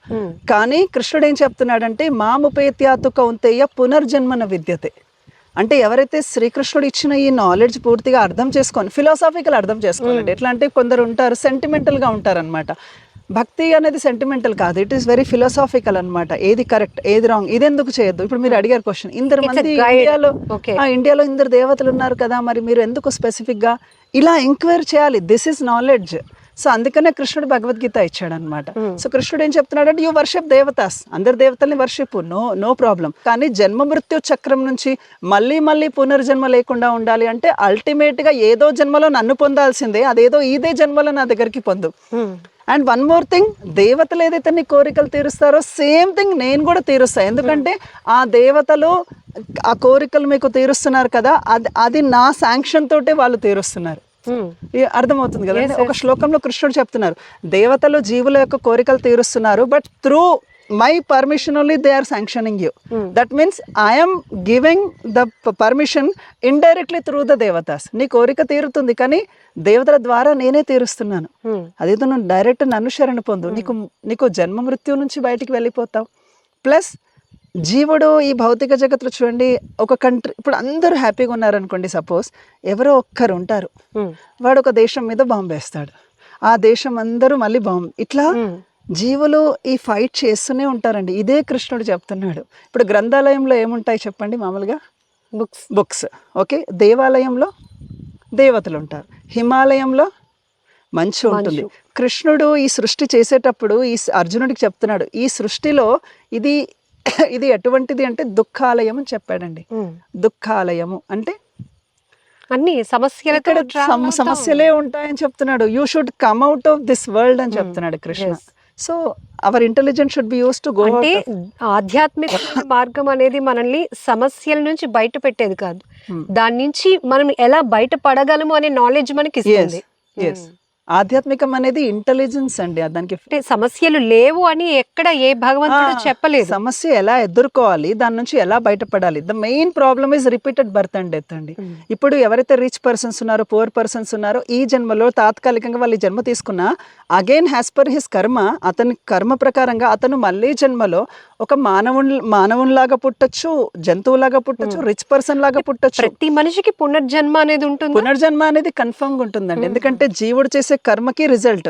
కానీ కృష్ణుడు ఏం చెప్తున్నాడంటే మాముపేత్యాతు కౌంతేయ పునర్జన్మన విద్యతే. అంటే ఎవరైతే శ్రీకృష్ణుడు ఇచ్చిన ఈ నాలెడ్జ్ పూర్తిగా అర్థం చేసుకొని, ఫిలాసాఫికల్ అర్థం చేసుకోవాలండి. ఎట్లా అంటే కొందరు ఉంటారు సెంటిమెంటల్గా ఉంటారనమాట. భక్తి అనేది సెంటిమెంటల్ కాదు, ఇట్ ఈస్ వెరీ ఫిలాసాఫికల్ అనమాట. ఏది కరెక్ట్, ఏది రాంగ్, ఇది ఎందుకు చేయొద్దు. ఇప్పుడు మీరు అడిగారు క్వశ్చన్, 8 మంది ఇండియాలో 8 దేవతలు ఉన్నారు కదా, మరి మీరు ఎందుకు స్పెసిఫిక్గా ఇలా ఎంక్వైరీ చేయాలి? This is knowledge. సో అందుకనే కృష్ణుడు భగవద్గీత ఇచ్చాడు అనమాట. సో కృష్ణుడు ఏం చెప్తున్నాడంటే యూ వర్షిప్ దేవతాస్, అందరు దేవతల్ని వర్షిప్, నో ప్రాబ్లం. కానీ జన్మ మృత్యు చక్రం నుంచి మళ్ళీ పునర్జన్మ లేకుండా ఉండాలి అంటే అల్టిమేట్గా ఏదో జన్మలో నన్ను పొందాల్సిందే, అదేదో ఇదే జన్మలో నా దగ్గరికి పొందు. అండ్ వన్ మోర్ థింగ్, దేవతలు ఏదైతే నీ కోరికలు తీరుస్తారో సేమ్ థింగ్ నేను కూడా తీరుస్తాను. ఎందుకంటే ఆ దేవతలు ఆ కోరికలు మీకు తీరుస్తున్నారు కదా, అది నా శాంక్షన్ తోటే వాళ్ళు తీరుస్తున్నారు. అర్థమవుతుంది కదా. ఒక శ్లోకంలో కృష్ణుడు చెప్తున్నారు, దేవతలు జీవుల యొక్క కోరికలు తీరుస్తున్నారు, but through my permission only they are sanctioning you. That means I'm giving the permission indirectly through the దేవతాస్. నీ కోరిక తీరుతుంది కానీ దేవతల ద్వారా నేనే తీరుస్తున్నాను. అదేదో నువ్వు డైరెక్ట్ నన్ను శరణు పొందు, నీకు జన్మ మృత్యు నుంచి బయటికి వెళ్ళిపోతావు. ప్లస్ జీవుడు ఈ భౌతిక జగత్తులో చూడండి, ఒక కంట్రీ ఇప్పుడు అందరూ హ్యాపీగా ఉన్నారనుకోండి, సపోజ్ ఎవరో ఒక్కరు ఉంటారు, వాడు ఒక దేశం మీద బాంబు వేస్తాడు, ఆ దేశం అందరూ మళ్ళీ బాంబు, ఇట్లా జీవులు ఈ ఫైట్ చేస్తూనే ఉంటారండి. ఇదే కృష్ణుడు చెప్తున్నాడు. ఇప్పుడు గ్రంథాలయంలో ఏముంటాయి చెప్పండి, మామూలుగా బుక్స్. ఓకే, దేవాలయంలో దేవతలు ఉంటారు, హిమాలయంలో మంచు ఉంటుంది. కృష్ణుడు ఈ సృష్టి చేసేటప్పుడు ఈ అర్జునుడికి చెప్తున్నాడు, ఈ సృష్టిలో ఇది ఎటువంటిది అంటే దుఃఖాలయం అని చెప్పాడండి. దుఃఖాలయము అంటే అన్ని సమస్యలే ఉంటాయని చెప్తున్నాడు. You should come out of this world అని చెప్తున్నాడు Krishna. So our intelligence should be used to go. అంటే ఆధ్యాత్మిక మార్గం అనేది మనల్ని సమస్యల నుంచి బయట పెట్టేది కాదు, దాని నుంచి మనం ఎలా బయటపడగలము అనే నాలెడ్జ్ మనకి ఇస్తుంది. ఆధ్యాత్మికం అనేది ఇంటెలిజెన్స్ అండి. దానికి సమస్యలు లేవు అని ఎక్కడ ఏ భగవంతుడు చెప్పలేదు. సమస్య ఎలా ఎదుర్కోవాలి, దాని నుంచి ఎలా బయటపడాలి. The main problem is repeated birth and death అండి. ఇప్పుడు ఎవరైతే రిచ్ పర్సన్స్ ఉన్నారో, పూర్ పర్సన్స్ ఉన్నారో, ఈ జన్మలో తాత్కాలికంగా వాళ్ళు జన్మ తీసుకున్నా అగైన్ హ్యాస్ పర్ హిస్ కర్మ, అతని కర్మ ప్రకారంగా అతను మళ్ళీ జన్మలో ఒక మానవునిలాగా పుట్టొచ్చు, జంతువులాగా పుట్టొచ్చు, రిచ్ పర్సన్ లాగా పుట్టొచ్చు. ప్రతి మనిషికి పునర్జన్మ అనేది ఉంటుంది. పునర్జన్మ అనేది కన్ఫర్మ్ గా ఉంటుందండి. ఎందుకంటే జీవుడు చేసే కర్మకి result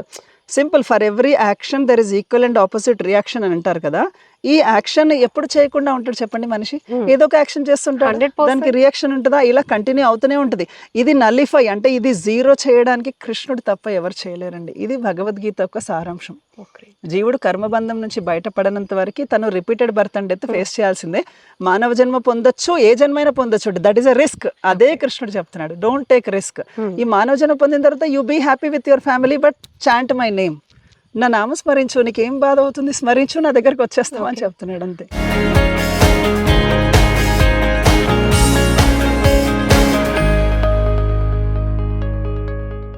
simple. For every action there is equal and opposite reaction అని అంటారు కదా. ఈ యాక్షన్ ఎప్పుడు చేయకుండా ఉంటాడు చెప్పండి మనిషి? ఏదో ఒక యాక్షన్ చేస్తుంటాడు, దానికి రియాక్షన్ ఉంటుందా? ఇలా కంటిన్యూ అవుతూనే ఉంటుంది. ఇది నల్లిఫై అంటే ఇది జీరో చేయడానికి కృష్ణుడు తప్ప ఎవరు చేయలేరండి. ఇది భగవద్గీత యొక్క సారాంశం. జీవుడు కర్మబంధం నుంచి బయటపడనంత వరకు తను repeated birth and death face చేయాల్సిందే. మానవ జన్మ పొందొచ్చు, ఏ జన్మైనా పొందొచ్చు, దట్ ఈస్ అ రిస్క్. అదే కృష్ణుడు చెప్తున్నాడు, డోంట్ టేక్ రిస్క్. ఈ మానవ జన్మ పొందిన తర్వాత you be happy with your family, but chant my name, నా నామ స్మరించు, నీకేం బాధ అవుతుంది స్మరించు, నా దగ్గరికి వచ్చేస్తామని చెప్తున్నాడు అంతే.